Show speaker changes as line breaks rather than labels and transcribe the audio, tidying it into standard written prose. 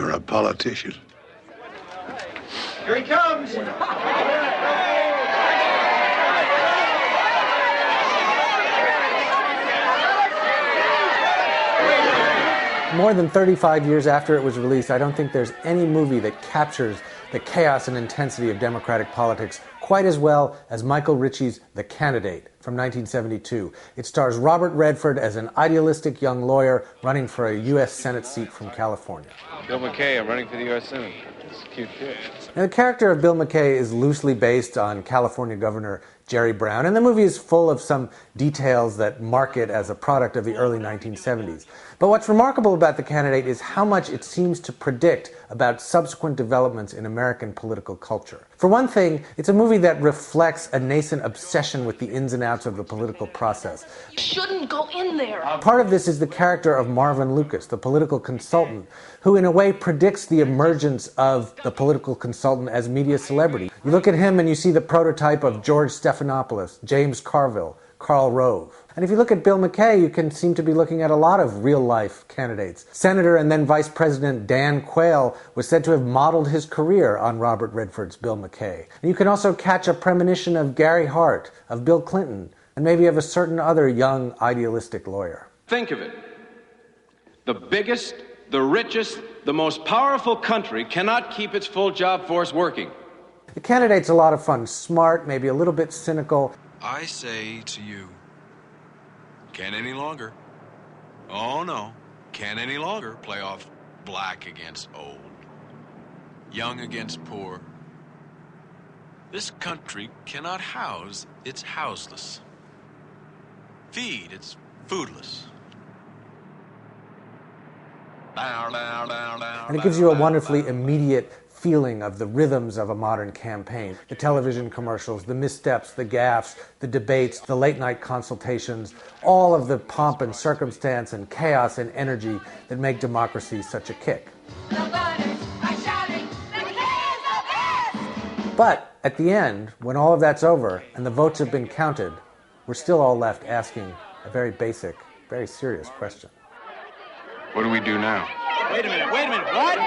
You're a politician.
Here he comes!
More than 35 years after it was released, I don't think there's any movie that captures the chaos and intensity of Democratic politics quite as well as Michael Ritchie's The Candidate from 1972. It stars Robert Redford as an idealistic young lawyer running for a U.S. Senate seat from California.
Bill McKay, I'm running for the U.S. Senate. It's a cute kid.
Now, the character of Bill McKay is loosely based on California Governor Jerry Brown, and the movie is full of some details that mark it as a product of the early 1970s. But what's remarkable about The Candidate is how much it seems to predict about subsequent developments in American political culture. For one thing, it's a movie that reflects a nascent obsession with the ins and outs of the political process.
Shouldn't go in there.
Part of this is the character of Marvin Lucas, the political consultant, who in a way predicts the emergence of the political consultant as media celebrity. You look at him and you see the prototype of George Stephanopoulos, James Carville, Karl Rove. And if you look at Bill McKay, you can seem to be looking at a lot of real-life candidates. Senator and then Vice President Dan Quayle was said to have modeled his career on Robert Redford's Bill McKay. And you can also catch a premonition of Gary Hart, of Bill Clinton, and maybe of a certain other young, idealistic lawyer.
Think of it. The biggest, the richest, the most powerful country cannot keep its full job force working.
The Candidate's a lot of fun, smart, maybe a little bit cynical.
I say to you, can't any longer. Oh no, can't any longer play off black against old, young against poor. This country cannot house its houseless, feed its foodless.
And it gives you a wonderfully immediate feeling of the rhythms of a modern campaign. The television commercials, the missteps, the gaffes, the debates, the late-night consultations, all of the pomp and circumstance and chaos and energy that make democracy such a kick.
The voters are shouting, McKay is the best!
But at the end, when all of that's over and the votes have been counted, we're still all left asking a very basic, very serious question.
What do we do now?
Wait a minute, what?
What do we do now?